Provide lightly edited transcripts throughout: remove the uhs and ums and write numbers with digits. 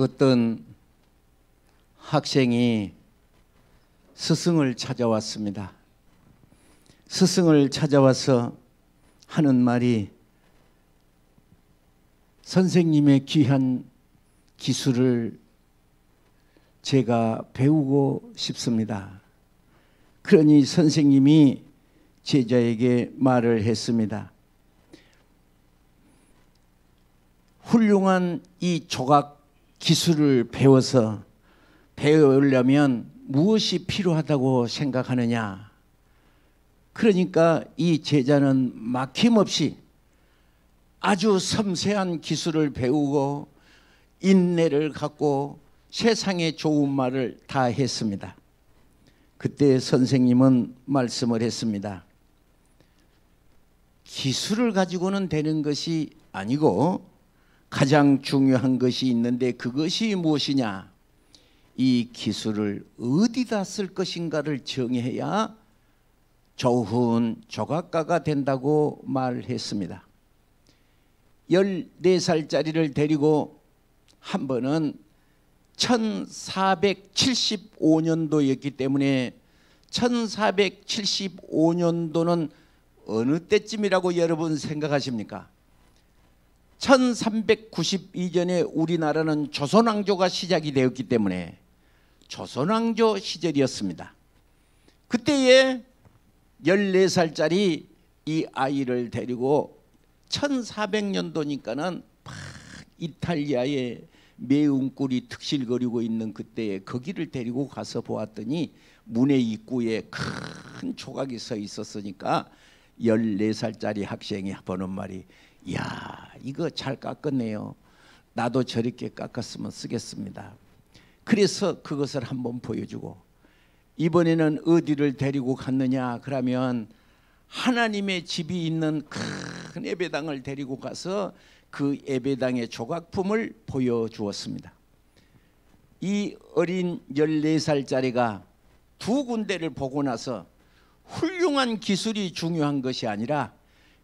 어떤 학생이 스승을 찾아왔습니다. 스승을 찾아와서 하는 말이 선생님의 귀한 기술을 제가 배우고 싶습니다. 그러니 선생님이 제자에게 말을 했습니다. 훌륭한 이 조각 기술을 배우려면 무엇이 필요하다고 생각하느냐? 그러니까 이 제자는 막힘없이 아주 섬세한 기술을 배우고 인내를 갖고 세상에 좋은 말을 다 했습니다. 그때 선생님은 말씀을 했습니다. 기술을 가지고는 되는 것이 아니고 가장 중요한 것이 있는데 그것이 무엇이냐? 이 기술을 어디다 쓸 것인가를 정해야 좋은 조각가가 된다고 말했습니다. 14살짜리를 데리고 한 번은 1475년도였기 때문에 1475년도는 어느 때쯤이라고 여러분 생각하십니까? 1392년에 우리나라는 조선왕조가 시작이 되었기 때문에 조선왕조 시절이었습니다. 그때에 14살짜리 이 아이를 데리고 1400년도니까는 막 이탈리아에 매운 꿀이 특실거리고 있는 그때에 거기를 데리고 가서 보았더니 문의 입구에 큰 조각이 서 있었으니까 14살짜리 학생이 보는 말이 야 이거 잘 깎았네요. 나도 저렇게 깎았으면 쓰겠습니다. 그래서 그것을 한번 보여주고 이번에는 어디를 데리고 갔느냐 그러면 하나님의 집이 있는 큰 예배당을 데리고 가서 그 예배당의 조각품을 보여주었습니다. 이 어린 14살짜리가 두 군데를 보고 나서 훌륭한 기술이 중요한 것이 아니라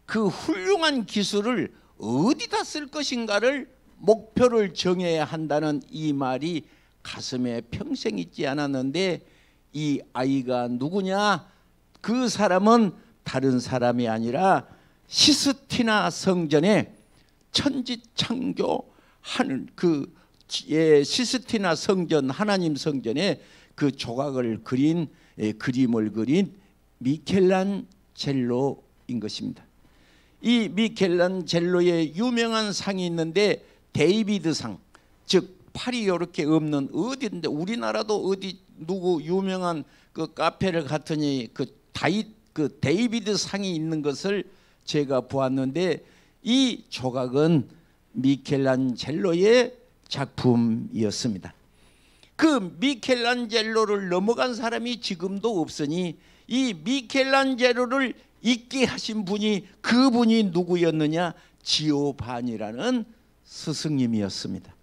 그 훌륭한 기술을 어디다 쓸 것인가를 목표를 정해야 한다는 이 말이 가슴에 평생 잊지 않았는데 이 아이가 누구냐? 그 사람은 다른 사람이 아니라 시스티나 성전에 천지창조하는 그 시스티나 성전 하나님 성전에 그 조각을 그린 그림을 그린 미켈란젤로인 것입니다. 이 미켈란젤로의 유명한 상이 있는데 데이비드상, 즉 팔이 이렇게 없는 어디인데 우리나라도 어디 누구 유명한 그 카페를 갔더니 그 데이비드 상이 있는 것을 제가 보았는데 이 조각은 미켈란젤로의 작품이었습니다. 그 미켈란젤로를 넘어간 사람이 지금도 없으니 이 미켈란젤로를 있게 하신 분이 그분이 누구였느냐? 지오바니라는 스승님이었습니다.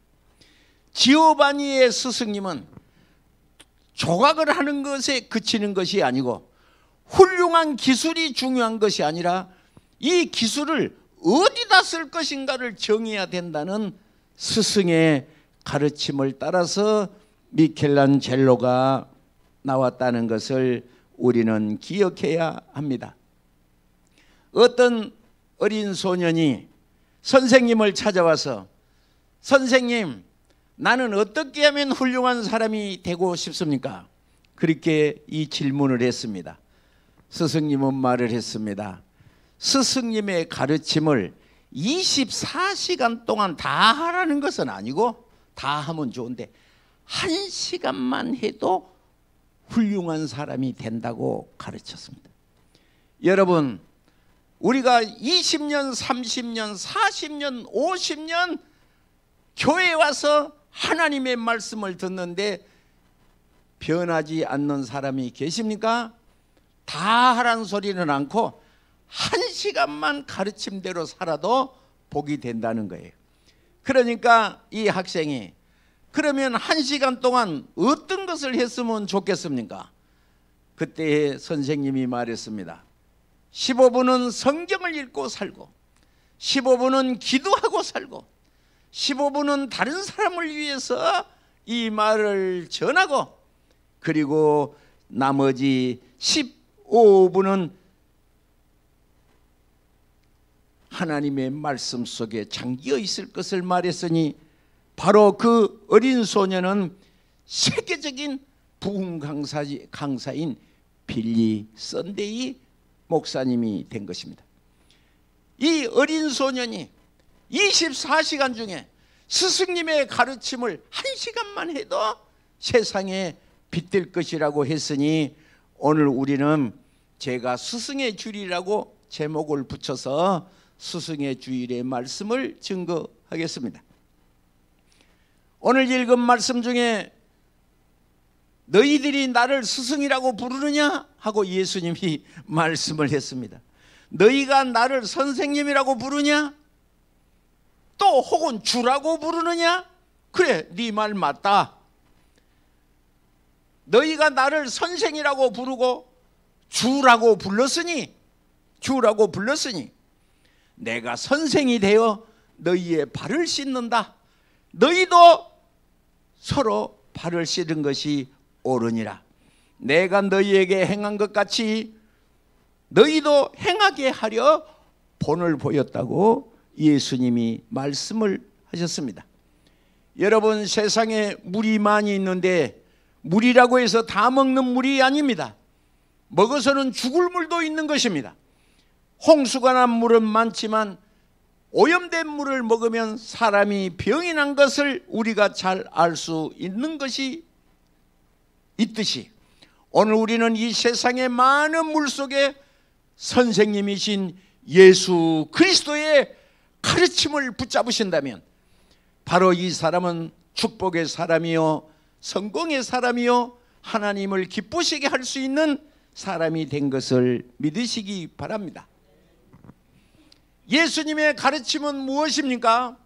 지오바니의 스승님은 조각을 하는 것에 그치는 것이 아니고 훌륭한 기술이 중요한 것이 아니라 이 기술을 어디다 쓸 것인가를 정해야 된다는 스승의 가르침을 따라서 미켈란젤로가 나왔다는 것을 우리는 기억해야 합니다. 어떤 어린 소년이 선생님을 찾아와서 선생님, 나는 어떻게 하면 훌륭한 사람이 되고 싶습니까? 그렇게 이 질문을 했습니다. 스승님은 말을 했습니다. 스승님의 가르침을 24시간 동안 다 하라는 것은 아니고 다 하면 좋은데 1시간만 해도 훌륭한 사람이 된다고 가르쳤습니다. 여러분, 우리가 20년, 30년, 40년, 50년 교회에 와서 하나님의 말씀을 듣는데 변하지 않는 사람이 계십니까? 다 하라는 소리는 않고 1시간만 가르침대로 살아도 복이 된다는 거예요. 그러니까 이 학생이 그러면 1시간 동안 어떤 것을 했으면 좋겠습니까? 그때 선생님이 말했습니다. 15분은 성경을 읽고 살고 15분은 기도하고 살고 15분은 다른 사람을 위해서 이 말을 전하고, 그리고 나머지 15분은 하나님의 말씀 속에 잠겨 있을 것을 말했으니, 바로 그 어린 소년은 세계적인 부흥 강사인 빌리 선데이 목사님이 된 것입니다. 이 어린 소년이 24시간 중에 스승님의 가르침을 1시간만 해도 세상에 빛될 것이라고 했으니, 오늘 우리는 제가 스승의 주일이라고 제목을 붙여서 스승의 주일의 말씀을 증거하겠습니다. 오늘 읽은 말씀 중에 너희들이 나를 스승이라고 부르느냐 하고 예수님이 말씀을 했습니다. 너희가 나를 선생님이라고 부르냐? 또 혹은 주라고 부르느냐? 그래, 네 말 맞다. 너희가 나를 선생이라고 부르고 주라고 불렀으니 내가 선생이 되어 너희의 발을 씻는다. 너희도 서로 발을 씻은 것이 옳으니라. 내가 너희에게 행한 것 같이 너희도 행하게 하려 본을 보였다고 예수님이 말씀을 하셨습니다. 여러분, 세상에 물이 많이 있는데 물이라고 해서 다 먹는 물이 아닙니다. 먹어서는 죽을 물도 있는 것입니다. 홍수가 난 물은 많지만 오염된 물을 먹으면 사람이 병이 난 것을 우리가 잘 알 수 있는 것이 있듯이, 오늘 우리는 이 세상의 많은 물 속에 선생님이신 예수 그리스도의 가르침을 붙잡으신다면, 바로 이 사람은 축복의 사람이요 성공의 사람이요 하나님을 기쁘시게 할 수 있는 사람이 된 것을 믿으시기 바랍니다. 예수님의 가르침은 무엇입니까?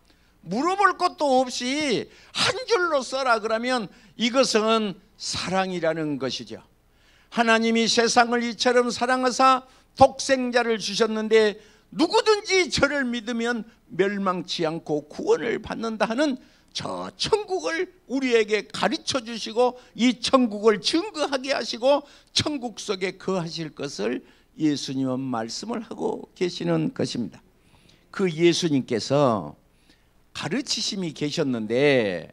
물어볼 것도 없이 한 줄로 써라 그러면 이것은 사랑이라는 것이죠. 하나님이 세상을 이처럼 사랑하사 독생자를 주셨는데 누구든지 저를 믿으면 멸망치 않고 구원을 받는다 하는 저 천국을 우리에게 가르쳐 주시고 이 천국을 증거하게 하시고 천국 속에 거하실 것을 예수님은 말씀을 하고 계시는 것입니다. 그 예수님께서 가르치심이 계셨는데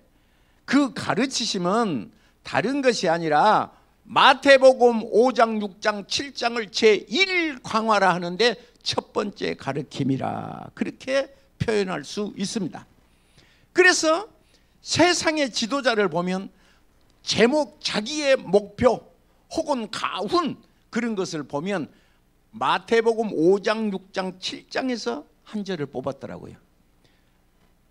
그 가르치심은 다른 것이 아니라 마태복음 5장, 6장, 7장을 제1강화라 하는데 첫 번째 가르침이라 그렇게 표현할 수 있습니다. 그래서 세상의 지도자를 보면 제목, 자기의 목표 혹은 가훈 그런 것을 보면 마태복음 5장, 6장, 7장에서 한 절을 뽑았더라고요.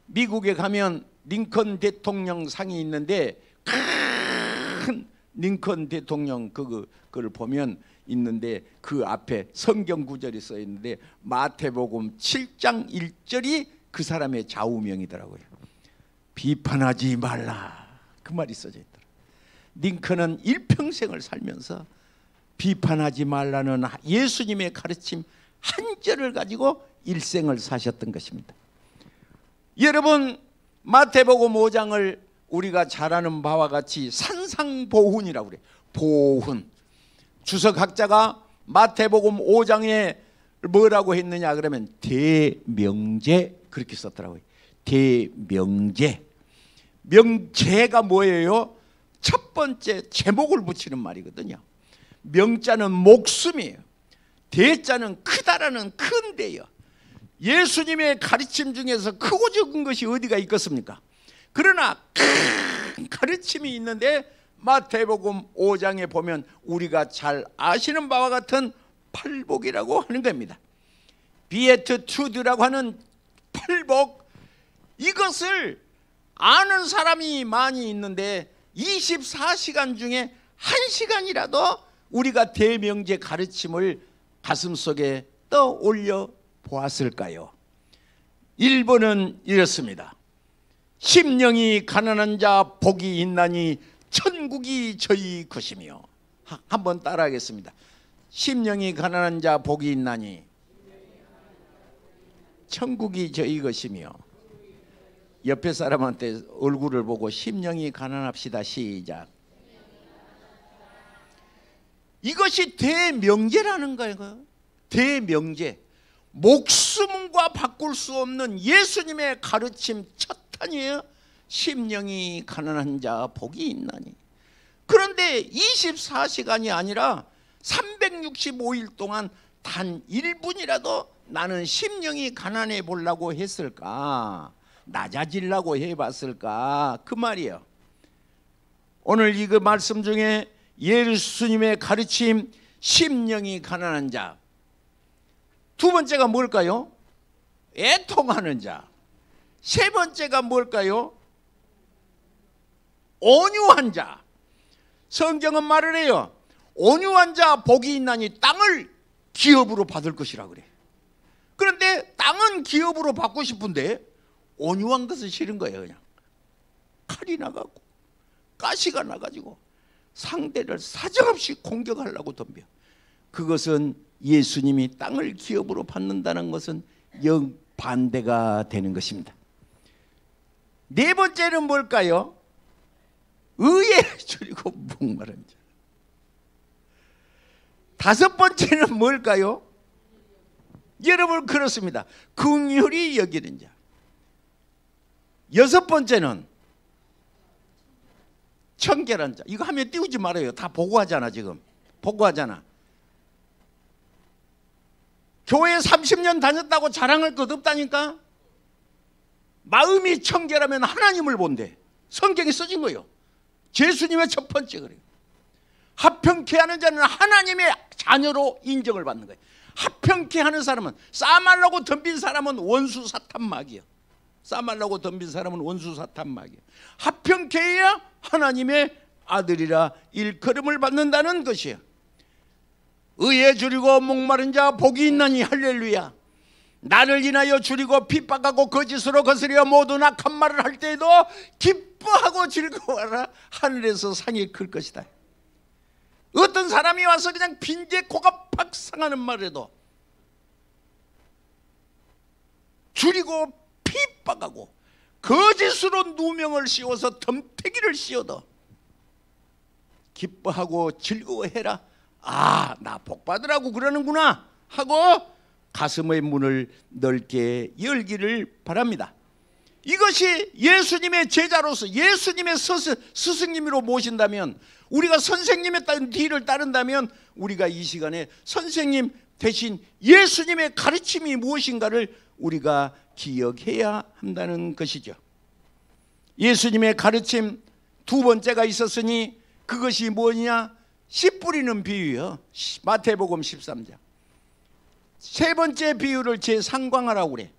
미국에 가면 링컨 대통령 상이 있는데 큰 링컨 대통령 그걸 보면 있는데 그 앞에 성경 구절이 써 있는데 마태복음 7장 1절이 그 사람의 좌우명이더라고요. 비판하지 말라 그 말이 써져 있더라고요. 링컨은 일평생을 살면서 비판하지 말라는 예수님의 가르침 한 절을 가지고 일생을 사셨던 것입니다. 여러분, 마태복음 5장을 우리가 잘 아는 바와 같이 산상보훈이라고 그래요. 보훈. 주석학자가 마태복음 5장에 뭐라고 했느냐 그러면 대명제 그렇게 썼더라고요. 대명제. 명제가 뭐예요? 첫 번째 제목을 붙이는 말이거든요. 명자는 목숨이에요. 대자는 크다라는 큰데요. 예수님의 가르침 중에서 크고 적은 것이 어디가 있겠습니까? 그러나 큰 가르침이 있는데 마태복음 5장에 보면 우리가 잘 아시는 바와 같은 팔복이라고 하는 겁니다. 비에트투드라고 하는 팔복, 이것을 아는 사람이 많이 있는데 24시간 중에 1시간이라도 우리가 대명제 가르침을 가슴속에 떠올려 보았을까요? 1번은 이렇습니다. 심령이 가난한 자 복이 있나니 천국이 저희 것이며. 한번 따라하겠습니다. 심령이 가난한 자 복이 있나니 천국이 저희 것이며. 옆에 사람한테 얼굴을 보고 심령이 가난합시다. 시작. 이것이 대명제라는 거예요. 대명제. 목숨과 바꿀 수 없는 예수님의 가르침 첫 단이에요. 심령이 가난한 자 복이 있나니. 그런데 24시간이 아니라 365일 동안 단 1분이라도 나는 심령이 가난해 보려고 했을까? 낮아지려고 해봤을까? 그 말이에요. 오늘 이 그 말씀 중에 예수님의 가르침 심령이 가난한 자, 두 번째가 뭘까요? 애통하는 자. 세 번째가 뭘까요? 온유한 자. 성경은 말을 해요. 온유한 자 복이 있나니 땅을 기업으로 받을 것이라 그래. 그런데 땅은 기업으로 받고 싶은데 온유한 것은 싫은 거예요. 그냥 칼이 나가고 가시가 나가지고 상대를 사정없이 공격하려고 덤벼. 그것은 예수님이 땅을 기업으로 받는다는 것은 역반대가 되는 것입니다. 네 번째는 뭘까요? 의에 줄이고 목마른 자. 다섯 번째는 뭘까요? 여러분 그렇습니다. 긍휼히 여기는 자. 여섯 번째는 청결한 자. 이거 하면 띄우지 말아요. 다 보고하잖아. 지금 보고하잖아. 교회 30년 다녔다고 자랑할 것 없다니까. 마음이 청결하면 하나님을 본대. 성경에 써진 거예요. 예수님의 첫 번째 그래요. 합평케 하는 자는 하나님의 자녀로 인정을 받는 거예요. 합평케 하는 사람은, 싸말라고 덤빈 사람은 원수 사탄막이에요. 싸말라고 덤빈 사람은 원수 사탄막이에요. 합평케 해야 하나님의 아들이라 일컬음을 받는다는 것이에요. 의에 줄이고 목마른 자 복이 있나니. 할렐루야. 나를 인하여 줄이고 핍박하고 거짓으로 거스려 모든 악한 말을 할 때에도 기뻐하고 즐거워하라. 하늘에서 상이 클 것이다. 어떤 사람이 와서 그냥 빈재 코가 팍 상하는 말에도 줄이고 핍박하고 거짓으로 누명을 씌워서 덤태기를 씌워도 기뻐하고 즐거워해라. 아, 나 복받으라고 그러는구나 하고 가슴의 문을 넓게 열기를 바랍니다. 이것이 예수님의 제자로서 예수님의 스승님으로 모신다면, 우리가 선생님의 뒤를 따른다면 우리가 이 시간에 선생님 대신 예수님의 가르침이 무엇인가를 우리가 기억해야 한다는 것이죠. 예수님의 가르침 두 번째가 있었으니 그것이 뭐냐? 씨 뿌리는 비유요. 마태복음 13장. 세 번째 비유를 제3광화라고 그래.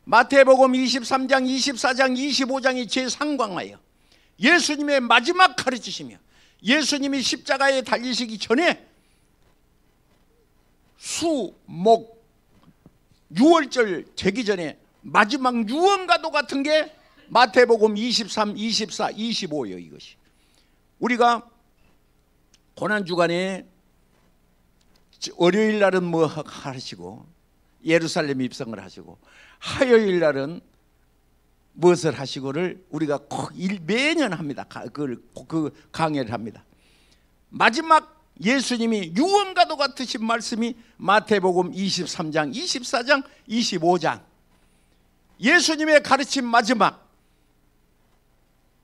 마태복음 23장, 24장, 25장이 제3광화예요. 예수님의 마지막 가르치시며 예수님이 십자가에 달리시기 전에 수, 목, 유월절 되기 전에 마지막 유언가도 같은 게 마태복음 23, 24, 25예요. 이것이 우리가 고난주간에 월요일 날은 뭐 하시고 예루살렘 입성을 하시고 화요일 날은 무엇을 하시고를 우리가 매년 합니다. 그 강해를 합니다. 마지막 예수님이 유언과도 같으신 말씀이 마태복음 23장, 24장, 25장. 예수님의 가르침 마지막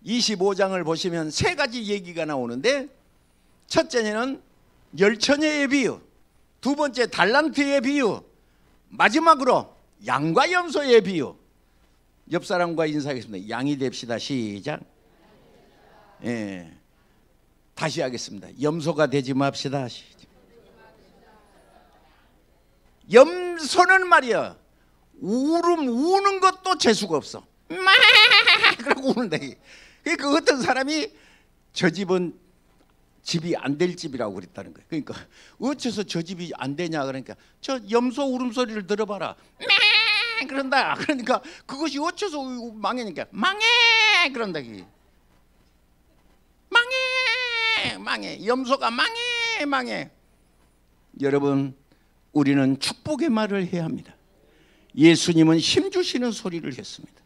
25장을 보시면 세 가지 얘기가 나오는데, 첫째는 열처녀의 비유, 두 번째 달란트의 비유, 마지막으로 양과 염소의 비유. 옆 사람과 인사하겠습니다. 양이 됩시다. 시작. 예. 다시 하겠습니다. 염소가 되지 맙시다. 시작. 염소는 말이야, 우는 것도 재수가 없어. 막 그러고 우는다. 그러니까 어떤 사람이 저 집은 집이 안 될 집이라고 그랬다는 거예요. 그러니까 어째서 저 집이 안 되냐 그러니까 저 염소 울음소리를 들어봐라. 그런다. 그러니까 그것이 어째서 망해니까 망해 그런다. 망해 염소가 망해. 여러분, 우리는 축복의 말을 해야 합니다. 예수님은 힘주시는 소리를 했습니다.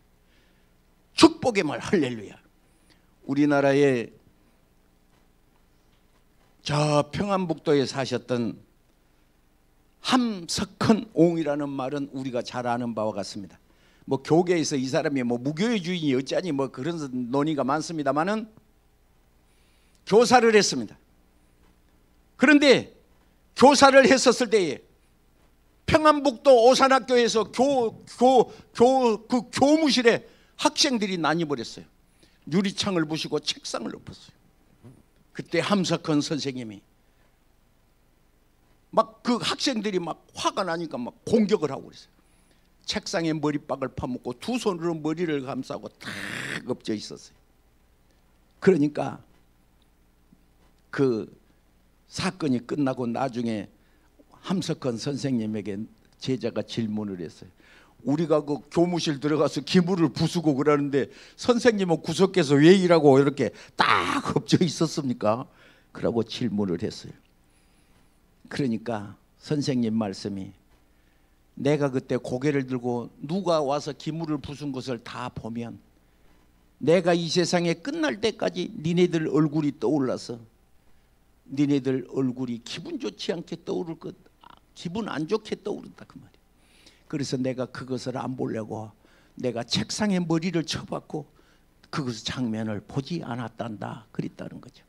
축복의 말. 할렐루야. 우리나라의 저 평안북도에 사셨던 함석헌 옹이라는 말은 우리가 잘 아는 바와 같습니다. 뭐 교계에서 이 사람이 뭐 무교회주의니 어쩌니 뭐 그런 논의가 많습니다만은 교사를 했습니다. 그런데 교사를 했었을 때에 평안북도 오산학교에서 그 교무실에 학생들이 난입을 유리창을 부수고 책상을 엎었어요. 그때 함석헌 선생님이 막 그 학생들이 막 화가 나니까 막 공격을 하고 그랬어요. 책상에 머리박을 파묻고 두 손으로 머리를 감싸고 탁 엎져 있었어요. 그러니까 그 사건이 끝나고 나중에 함석헌 선생님에게 제자가 질문을 했어요. 우리가 그 교무실 들어가서 기물을 부수고 그러는데 선생님은 구석에서 왜 이라고 이렇게 딱 엎져 있었습니까? 그러고 질문을 했어요. 그러니까 선생님 말씀이, 내가 그때 고개를 들고 누가 와서 기물을 부순 것을 다 보면 내가 이 세상에 끝날 때까지 니네들 얼굴이 떠올라서 니네들 얼굴이 기분 좋지 않게 떠오를 것, 기분 안 좋게 떠오른다 그 말이에요. 그래서 내가 그것을 안 보려고 내가 책상에 머리를 쳐박고 그것 장면을 보지 않았단다 그랬다는 거죠.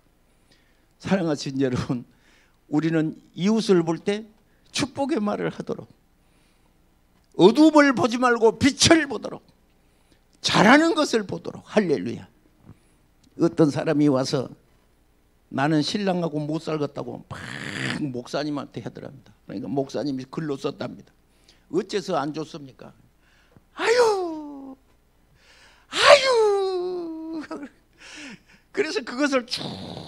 사랑하신 여러분, 우리는 이웃을 볼 때 축복의 말을 하도록, 어둠을 보지 말고 빛을 보도록, 잘하는 것을 보도록. 할렐루야. 어떤 사람이 와서 나는 신랑하고 못 살겠다고 막 목사님한테 하더랍니다. 그러니까 목사님이 글로 썼답니다. 어째서 안 좋습니까? 아유 그래서 그것을 쭉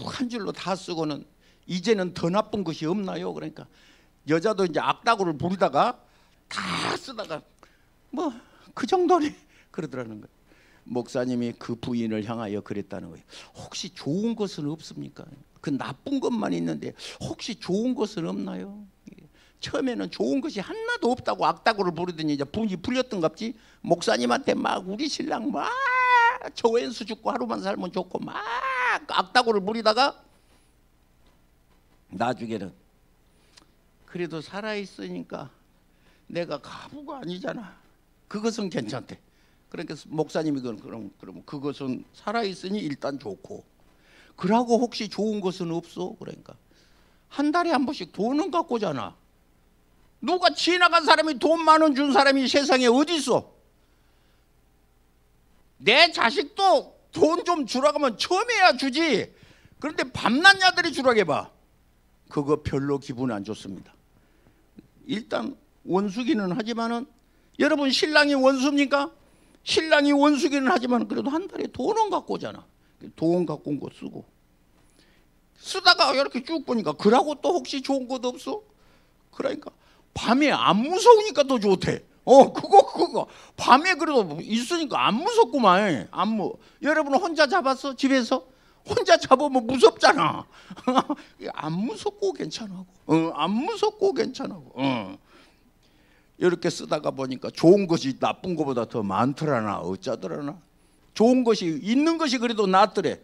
한 줄로 다 쓰고는 이제는 더 나쁜 것이 없나요? 그러니까 여자도 이제 악다구를 부리다가 다 쓰다가 뭐 그 정도네 그러더라는 거예요. 목사님이 그 부인을 향하여 그랬다는 거예요. 혹시 좋은 것은 없습니까? 그 나쁜 것만 있는데 혹시 좋은 것은 없나요? 처음에는 좋은 것이 하나도 없다고 악다구를 부르더니 이제 분이 풀렸던갑지. 목사님한테 막 우리 신랑 막 조회수 죽고 하루만 살면 좋고 막 악다구를 부리다가 나중에는 그래도 살아있으니까 내가 가부가 아니잖아. 그것은 괜찮대. 그러니까 목사님이 그럼 그것은 살아있으니 일단 좋고, 그러고 혹시 좋은 것은 없어? 그러니까 한 달에 한 번씩 돈은 갖고 오잖아. 누가 지나간 사람이 돈 10,000원 준 사람이 세상에 어디 있어? 내 자식도 돈 좀 주라고 하면 처음에야 주지. 그런데 밤낮야들이 주라고 해봐. 그거 별로 기분 안 좋습니다. 일단 원수기는 하지만은, 여러분 신랑이 원수입니까? 신랑이 원수기는 하지만 그래도 한 달에 돈은 갖고 오잖아. 돈 갖고 온 거 쓰고, 쓰다가 이렇게 쭉 보니까 그러고 또 혹시 좋은 것도 없어? 그러니까 밤에 안 무서우니까 더 좋대. 그거 밤에 그래도 있으니까 안 무섭구만. 여러분 혼자 잡았어? 집에서? 혼자 잡으면 무섭잖아. 안 무섭고 괜찮하고, 안 무섭고 괜찮하고. 이렇게 쓰다가 보니까 좋은 것이 나쁜 것보다 더 많더라나 어쩌더라나. 좋은 것이 있는 것이 그래도 낫더래.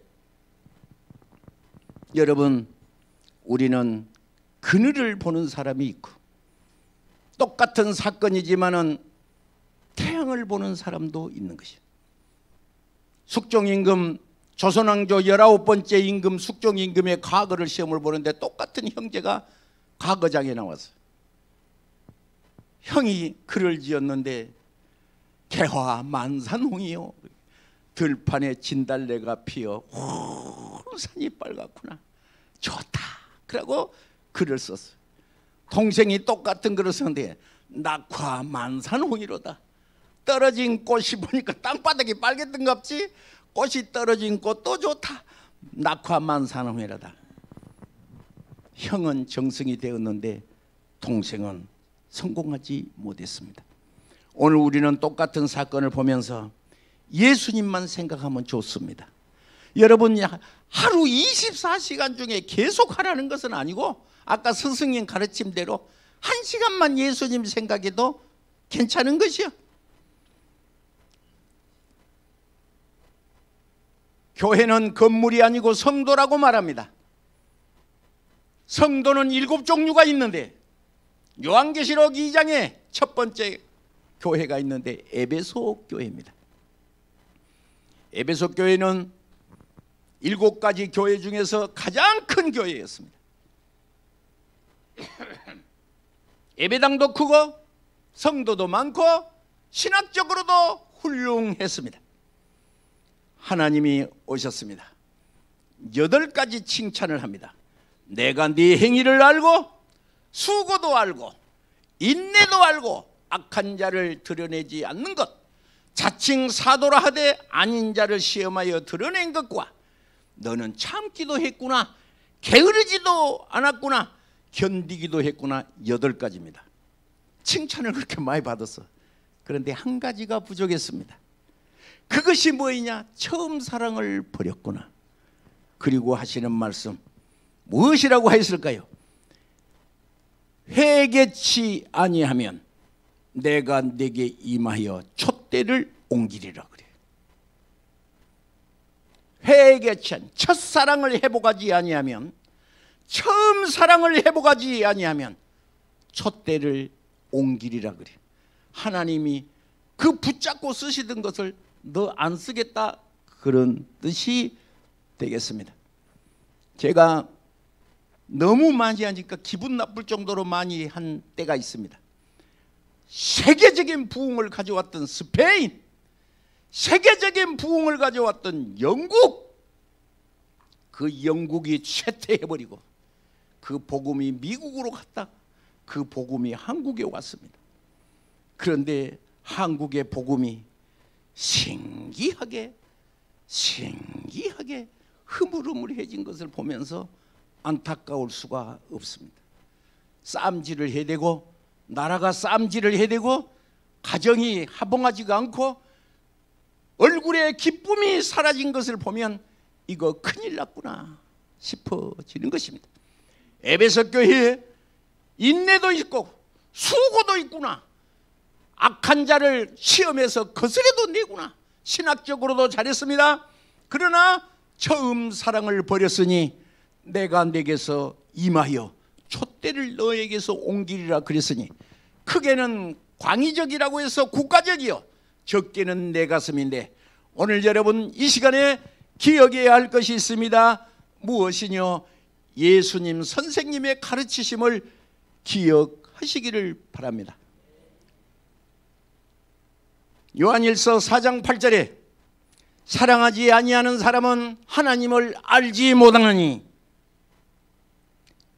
여러분, 우리는 그늘을 보는 사람이 있고, 똑같은 사건이지만은 태양을 보는 사람도 있는 것이에요. 숙종임금, 조선왕조 19번째 임금 숙종임금의 과거를 시험을 보는데 똑같은 형제가 과거장에 나왔어요. 형이 글을 지었는데 개화 만산홍이요, 들판에 진달래가 피어 산이 빨갛구나, 좋다, 그러고 글을 썼어요. 동생이 똑같은 글을 썼는데 낙화 만산홍이로다. 떨어진 꽃이 보니까 땅바닥이 빨갛던갑지. 꽃이 떨어진 꽃도 좋다. 낙화 만산홍이로다. 형은 정승이 되었는데 동생은 성공하지 못했습니다. 오늘 우리는 똑같은 사건을 보면서 예수님만 생각하면 좋습니다. 여러분, 하루 24시간 중에 계속 하라는 것은 아니고, 아까 스승님 가르침대로 1시간만 예수님 생각해도 괜찮은 것이요. 교회는 건물이 아니고 성도라고 말합니다. 성도는 7종류가 있는데 요한계시록 2장에 첫 번째 교회가 있는데 에베소 교회입니다. 에베소 교회는 7가지 교회 중에서 가장 큰 교회였습니다. 예배당도 크고 성도도 많고 신학적으로도 훌륭했습니다. 하나님이 오셨습니다. 8가지 칭찬을 합니다. 내가 네 행위를 알고 수고도 알고 인내도 알고 악한 자를 드러내지 않는 것, 자칭 사도라 하되 아닌 자를 시험하여 드러낸 것과 너는 참기도 했구나, 게으르지도 않았구나, 견디기도 했구나. 8가지입니다. 칭찬을 그렇게 많이 받았어. 그런데 한 가지가 부족했습니다. 그것이 뭐이냐? 처음 사랑을 버렸구나. 그리고 하시는 말씀 무엇이라고 했을까요? 회개치 아니하면 내가 네게 임하여 촛대를 옮기리라 그래. 회개치 아니, 첫사랑을 회복하지 아니하면, 처음 사랑을 회복하지 아니하면 촛대를 옮기리라 그래. 하나님이 그 붙잡고 쓰시던 것을 너 안 쓰겠다, 그런 뜻이 되겠습니다. 제가 너무 많이 하니까 기분 나쁠 정도로 많이 한 때가 있습니다. 세계적인 부흥을 가져왔던 스페인, 세계적인 부흥을 가져왔던 영국, 그 영국이 쇠퇴해버리고 그 복음이 미국으로 갔다 그 복음이 한국에 왔습니다. 그런데 한국의 복음이 신기하게 흐물흐물해진 것을 보면서 안타까울 수가 없습니다. 쌈질을 해야 되고, 나라가 쌈질을 해야 되고, 가정이 화봉하지가 않고 얼굴에 기쁨이 사라진 것을 보면 이거 큰일 났구나 싶어지는 것입니다. 에베소 교회에 인내도 있고 수고도 있구나, 악한 자를 시험해서 거스려도 내구나, 신학적으로도 잘했습니다. 그러나 처음 사랑을 버렸으니 내가 내게서 임하여 촛대를 너에게서 옮기리라 그랬으니, 크게는 광의적이라고 해서 국가적이요, 적게는 내 가슴인데, 오늘 여러분 이 시간에 기억해야 할 것이 있습니다. 무엇이뇨? 예수님 선생님의 가르치심을 기억하시기를 바랍니다. 요한일서 4장 8절에 사랑하지 아니하는 사람은 하나님을 알지 못하느니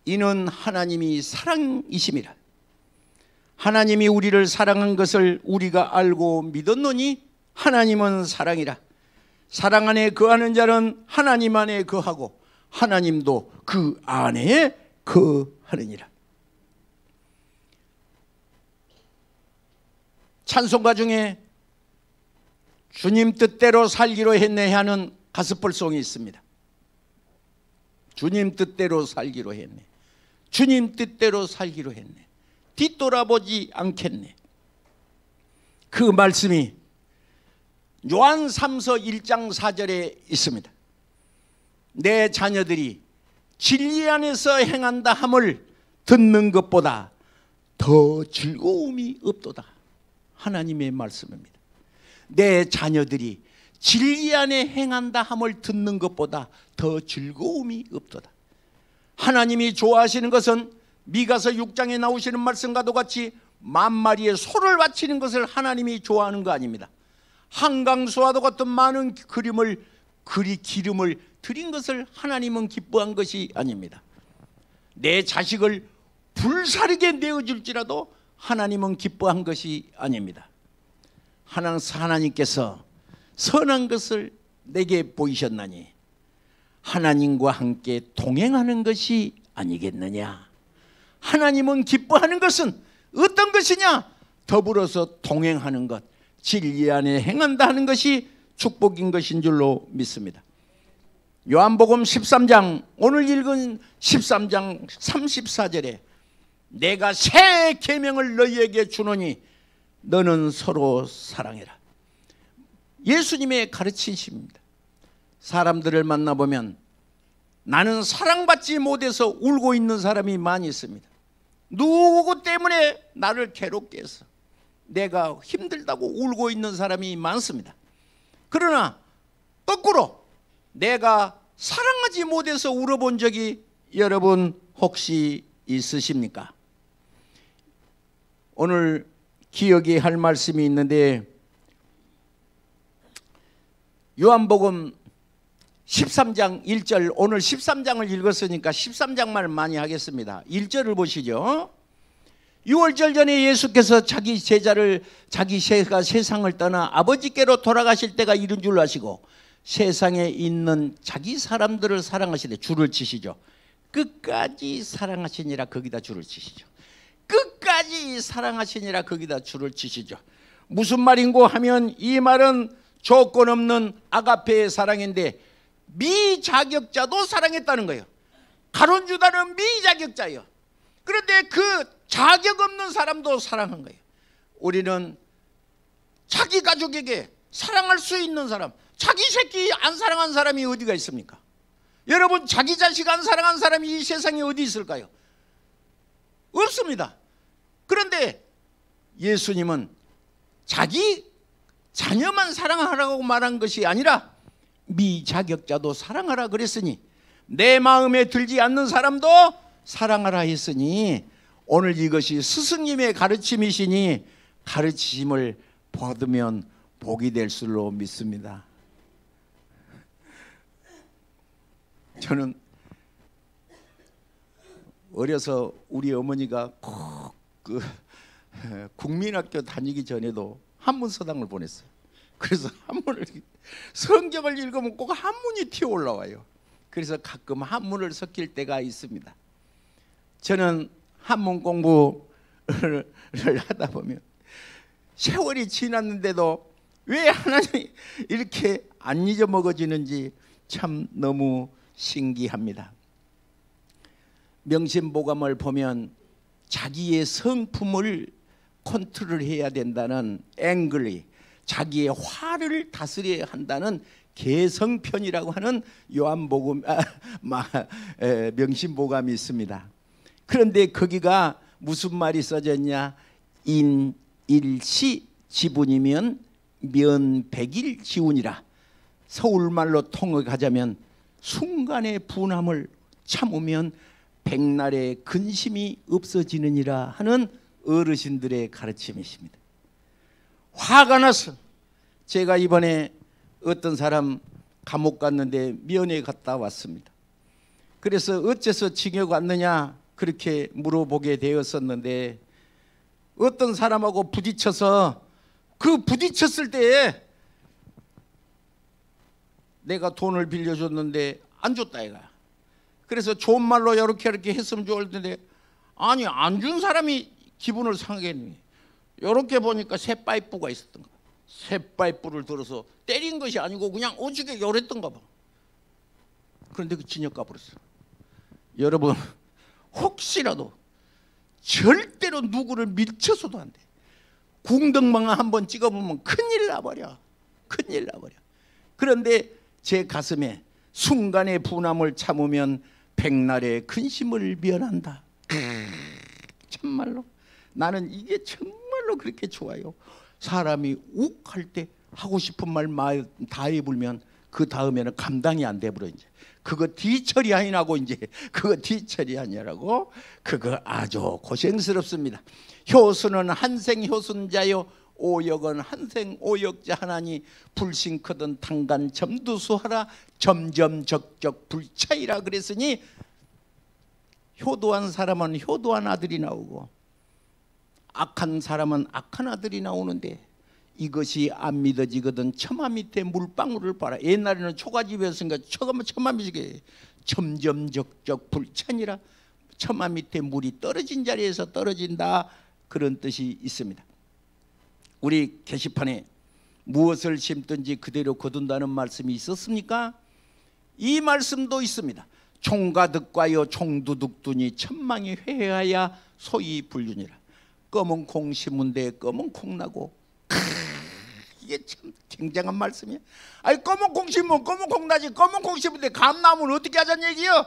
이는 하나님이 사랑이심이라. 하나님이 우리를 사랑한 것을 우리가 알고 믿었노니 하나님은 사랑이라. 사랑 안에 거하는 자는 하나님 안에 거하고 하나님도 그 안에 거하느니라. 찬송가 중에 주님 뜻대로 살기로 했네 하는 가스펠송이 있습니다. 주님 뜻대로 살기로 했네, 주님 뜻대로 살기로 했네, 뒤돌아보지 않겠네. 그 말씀이 요한 3서 1장 4절에 있습니다. 내 자녀들이 진리 안에서 행한다 함을 듣는 것보다 더 즐거움이 없도다. 하나님의 말씀입니다. 내 자녀들이 진리 안에 행한다 함을 듣는 것보다 더 즐거움이 없도다. 하나님이 좋아하시는 것은 미가서 6장에 나오시는 말씀과도 같이 만마리의 소를 바치는 것을 하나님이 좋아하는 거 아닙니다. 한강수와도 같은 많은 기름을 드린 것을 하나님은 기뻐한 것이 아닙니다. 내 자식을 불사르게 내어줄지라도 하나님은 기뻐한 것이 아닙니다. 하나님께서 선한 것을 내게 보이셨나니 하나님과 함께 동행하는 것이 아니겠느냐. 하나님은 기뻐하는 것은 어떤 것이냐? 더불어서 동행하는 것, 진리 안에 행한다 하는 것이 축복인 것인 줄로 믿습니다. 요한복음 13장, 오늘 읽은 13장 34절에 내가 새 계명을 너희에게 주노니 너는 서로 사랑해라. 예수님의 가르치심입니다. 사람들을 만나보면 나는 사랑받지 못해서 울고 있는 사람이 많이 있습니다. 누구 때문에 나를 괴롭게 해서 내가 힘들다고 울고 있는 사람이 많습니다. 그러나 거꾸로 내가 사랑하지 못해서 울어본 적이 여러분 혹시 있으십니까? 오늘 기억해야 할 말씀이 있는데 요한복음 13장 1절, 오늘 13장을 읽었으니까 13장만 많이 하겠습니다. 1절을 보시죠. 6월절 전에 예수께서 자기 제가 세상을 떠나 아버지께로 돌아가실 때가 이른 줄 아시고 세상에 있는 자기 사람들을 사랑하시되 줄을 치시죠. 끝까지 사랑하시니라 거기다 줄을 치시죠. 끝까지 사랑하시니라 거기다 줄을 치시죠. 무슨 말인고 하면 이 말은 조건 없는 아가페의 사랑인데 미자격자도 사랑했다는 거예요. 가룟 유다는 미자격자예요. 그런데 그 자격 없는 사람도 사랑한 거예요. 우리는 자기 가족에게 사랑할 수 있는 사람, 자기 새끼 안 사랑한 사람이 어디가 있습니까? 여러분, 자기 자식 안 사랑한 사람이 이 세상에 어디 있을까요? 없습니다. 그런데 예수님은 자기 자녀만 사랑하라고 말한 것이 아니라 미자격자도 사랑하라 그랬으니 내 마음에 들지 않는 사람도 사랑하라 했으니 오늘 이것이 스승님의 가르침이시니 가르침을 받으면 복이 될 줄로 믿습니다. 저는 어려서 우리 어머니가 꼭 그 국민학교 다니기 전에도 한문서당을 보냈어요. 그래서 한문을 성경을 읽으면 꼭 한문이 튀어 올라와요. 그래서 가끔 한문을 섞일 때가 있습니다. 저는 한문 공부를 하다 보면 세월이 지났는데도 왜 하나님이 이렇게 안 잊어먹어지는지 참 너무 신기합니다. 명심보감을 보면 자기의 성품을 컨트롤해야 된다는 앵글리, 자기의 화를 다스려야 한다는 개성편이라고 하는 요한복음 명심보감이 있습니다. 그런데 거기가 무슨 말이 써졌냐? 인일시 지분이면 면백일 지운이라. 서울말로 통역하자면 순간의 분함을 참으면 백날의 근심이 없어지느니라 하는 어르신들의 가르침이십니다. 화가 나서 제가 이번에 어떤 사람 감옥 갔는데 면회 갔다 왔습니다. 그래서 어째서 징역 왔느냐 그렇게 물어보게 되었었는데 어떤 사람하고 부딪혀서 그 부딪혔을 때에 내가 돈을 빌려줬는데 안 줬다 이거야. 그래서 좋은 말로 이렇게 했으면 좋을 텐데 아니 안 준 사람이 기분을 상하게 했니. 이렇게 보니까 새 파이프가 있었던 거야. 새 파이프를 들어서 때린 것이 아니고 그냥 오죽에 요랬던가 봐. 그런데 그 징역 가버렸어. 여러분 혹시라도 절대로 누구를 밀쳐서도 안 돼. 궁덕망아 한번 찍어보면 큰일 나버려. 큰일 나버려. 그런데 제 가슴에 순간의 분함을 참으면 백날의 근심을 면한다. 참말로 나는 이게 정말로 그렇게 좋아요. 사람이 욱 할 때 하고 싶은 말 다 해불면 그 다음에는 감당이 안 돼버려. 이제 그거 뒤처리 아니라고 이제 그거 뒤처리 아니라고 그거 아주 고생스럽습니다. 효수는 한생 효순자요 오역은 한생 오역자 하나니 불신커든 당간 점두수하라 점점 적적 불차이라 그랬으니 효도한 사람은 효도한 아들이 나오고 악한 사람은 악한 아들이 나오는데 이것이 안 믿어지거든 처마 밑에 물방울을 봐라. 옛날에는 초가집이었으니까 처마 밑에 점점 적적 불찬이라 처마 밑에 물이 떨어진 자리에서 떨어진다 그런 뜻이 있습니다. 우리 게시판에 무엇을 심든지 그대로 거둔다는 말씀이 있었습니까? 이 말씀도 있습니다. 총가득과여 총두둑두니 천망이 회하야 소위 불륜이라. 검은 콩 심은데 검은 콩 나고 이게 참 굉장한 말씀이야. 아니 검은 콩 심으면 검은 콩 나지, 검은 콩 심은데 감 나무는 어떻게 하자는 얘기요?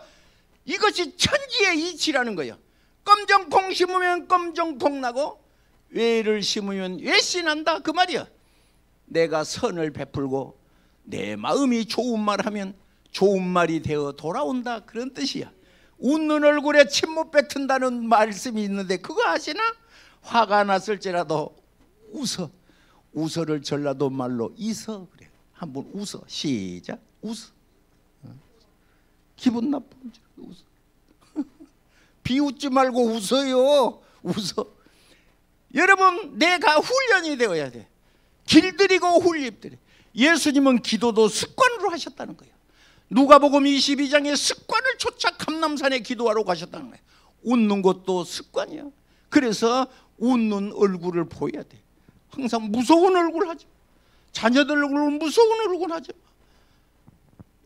이것이 천지의 이치라는 거예요. 검정콩 심으면 검정콩 나고 외를 심으면 외씨 난다 그 말이야. 내가 선을 베풀고 내 마음이 좋은 말하면 좋은 말이 되어 돌아온다 그런 뜻이야. 웃는 얼굴에 침 못 뱉은다는 말씀이 있는데 그거 아시나? 화가 났을지라도 웃어를 전라도 말로 있어 그래. 한번 웃어. 시작. 웃어. 기분 나쁘면 웃어. 비웃지 말고 웃어요. 웃어. 여러분 내가 훈련이 되어야 돼. 길들이고 훌립들이. 예수님은 기도도 습관으로 하셨다는 거예요. 누가복음 22장에 습관을 쫓아 감람산에 기도하러 가셨다는 거예요. 웃는 것도 습관이야. 그래서 웃는 얼굴을 보여야 돼. 항상 무서운 얼굴 하지. 자녀들 얼굴은 무서운 얼굴 하지.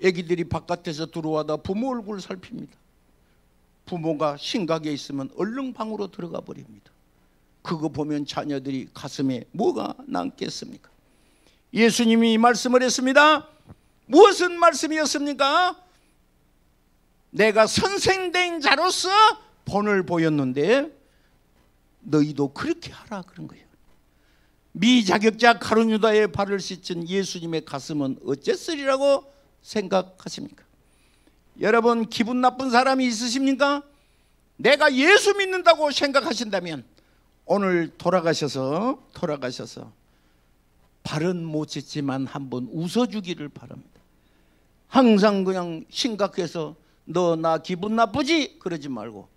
애기들이 바깥에서 들어와다 부모 얼굴 살핍니다. 부모가 심각에 있으면 얼른 방으로 들어가 버립니다. 그거 보면 자녀들이 가슴에 뭐가 남겠습니까? 예수님이 말씀을 했습니다. 무엇은 말씀이었습니까? 내가 선생된 자로서 본을 보였는데 너희도 그렇게 하라 그런 거예요. 미자격자 가룟 유다의 발을 씻은 예수님의 가슴은 어쨌으리라고 생각하십니까? 여러분 기분 나쁜 사람이 있으십니까? 내가 예수 믿는다고 생각하신다면 오늘 돌아가셔서 발은 못 씻지만 한번 웃어주기를 바랍니다. 항상 그냥 심각해서 너 나 기분 나쁘지? 그러지 말고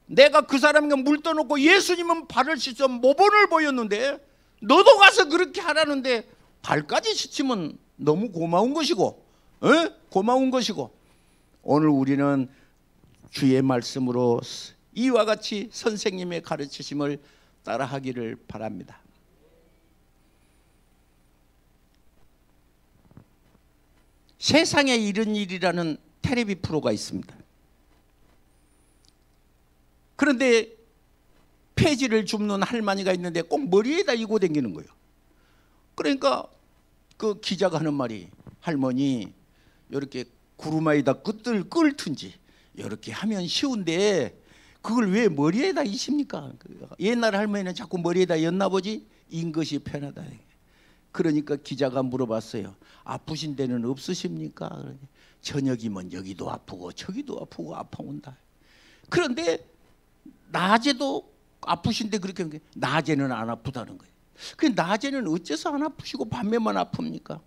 내가 그 사람에게 물 떠놓고 예수님은 발을 씻어 모본을 보였는데 너도 가서 그렇게 하라는데 발까지 씻으면 너무 고마운 것이고 고마운 것이고 오늘 우리는 주의 말씀으로 이와 같이 선생님의 가르치심을 따라하기를 바랍니다. 세상에 이런 일이라는 텔레비 프로가 있습니다. 그런데 폐지를 줍는 할머니가 있는데 꼭 머리에다 이고 다니는 거예요. 그러니까 그 기자가 하는 말이 할머니 이렇게 구루마에다 끄들 끓든지 이렇게 하면 쉬운데 그걸 왜 머리에다 이십니까? 옛날 할머니는 자꾸 머리에다 였나 보지? 인 것이 편하다. 그러니까 기자가 물어봤어요. 아프신 데는 없으십니까? 저녁이면 여기도 아프고 저기도 아프고 아파온다. 그런데 낮에도 아프신데 그렇게 하는 게 낮에는 안 아프다는 거예요. 그 낮에는 어째서 안 아프시고 밤에만 아픕니까?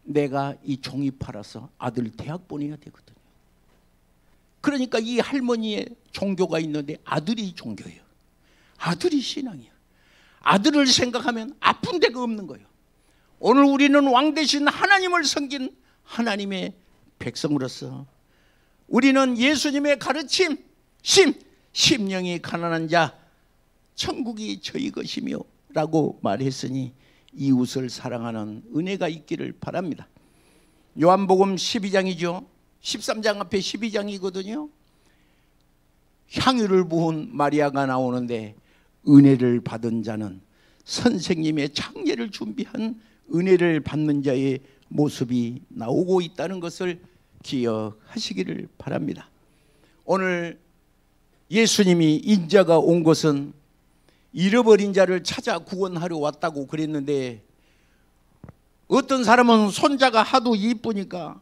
내가 이 종이 팔아서 아들 대학 보내야 되거든요. 그러니까 이 할머니의 종교가 있는데 아들이 종교예요. 아들이 신앙이에요. 아들을 생각하면 아픈 데가 없는 거예요. 오늘 우리는 왕 대신 하나님을 섬긴 하나님의 백성으로서 우리는 예수님의 가르침 심령이 가난한 자 천국이 저희 것이며 라고 말했으니 이웃을 사랑하는 은혜가 있기를 바랍니다. 요한복음 12장이죠. 13장 앞에 12장이거든요. 향유를 부은 마리아가 나오는데 은혜를 받은 자는 선생님의 창례를 준비한 은혜를 받는 자의 모습이 나오고 있다는 것을 기억하시기를 바랍니다. 오늘 예수님이 인자가 온 것은 잃어버린 자를 찾아 구원하러 왔다고 그랬는데 어떤 사람은 손자가 하도 이쁘니까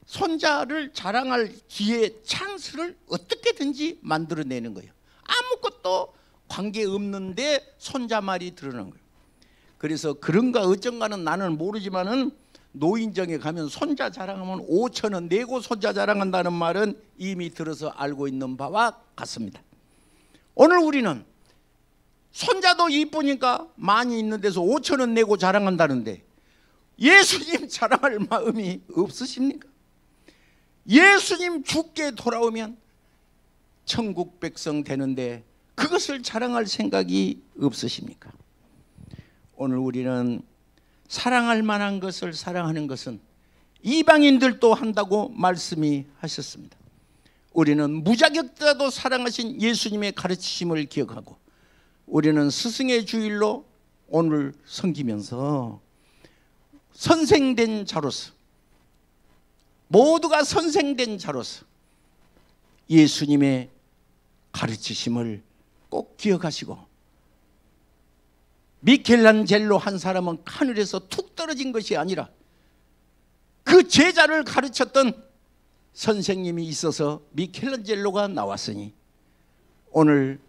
손자를 자랑할 기회 찬스를 어떻게든지 만들어내는 거예요. 아무것도 관계없는데 손자 말이 드러난 거예요. 그래서 그런가 어쩐가는 나는 모르지만은 노인정에 가면 손자 자랑하면 5,000원 내고 손자 자랑한다는 말은 이미 들어서 알고 있는 바와 같습니다. 오늘 우리는 손자도 이쁘니까 많이 있는 데서 5,000원 내고 자랑한다는데 예수님 자랑할 마음이 없으십니까? 예수님 죽게 돌아오면 천국 백성 되는데 그것을 자랑할 생각이 없으십니까? 오늘 우리는 사랑할 만한 것을 사랑하는 것은 이방인들도 한다고 말씀이 하셨습니다. 우리는 무자격자도 사랑하신 예수님의 가르치심을 기억하고 우리는 스승의 주일로 오늘 섬기면서 선생된 자로서, 모두가 선생된 자로서 예수님의 가르치심을 꼭 기억하시고, 미켈란젤로 한 사람은 하늘에서 툭 떨어진 것이 아니라 그 제자를 가르쳤던 선생님이 있어서 미켈란젤로가 나왔으니, 오늘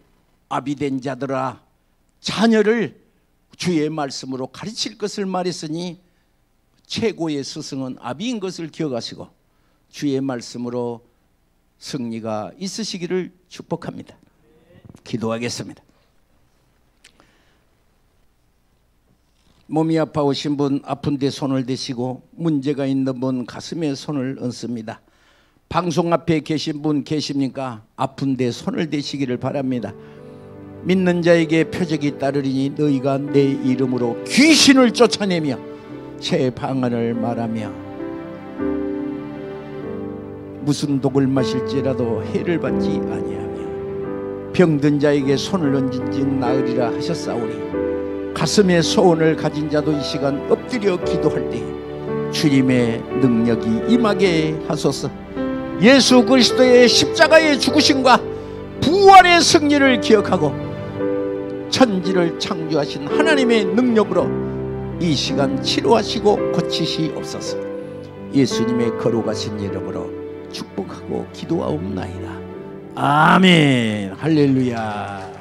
아비된 자들아, 자녀를 주의 말씀으로 가르칠 것을 말했으니 최고의 스승은 아비인 것을 기억하시고 주의 말씀으로 승리가 있으시기를 축복합니다. 기도하겠습니다. 몸이 아파오신 분, 아픈 데 손을 대시고 문제가 있는 분 가슴에 손을 얹습니다. 방송 앞에 계신 분 계십니까? 아픈 데 손을 대시기를 바랍니다. 믿는 자에게 표적이 따르리니 너희가 내 이름으로 귀신을 쫓아내며 새 방언을 말하며 무슨 독을 마실지라도 해를 받지 아니하며 병든 자에게 손을 얹은즉 나으리라 하셨사오니, 가슴에 소원을 가진 자도 이 시간 엎드려 기도할 때 주님의 능력이 임하게 하소서. 예수 그리스도의 십자가의 죽으심과 부활의 승리를 기억하고 천지를 창조하신 하나님의 능력으로 이 시간 치료하시고 고치시옵소서. 예수님의 거룩하신 이름으로 축복하고 기도하옵나이다. 아멘. 할렐루야.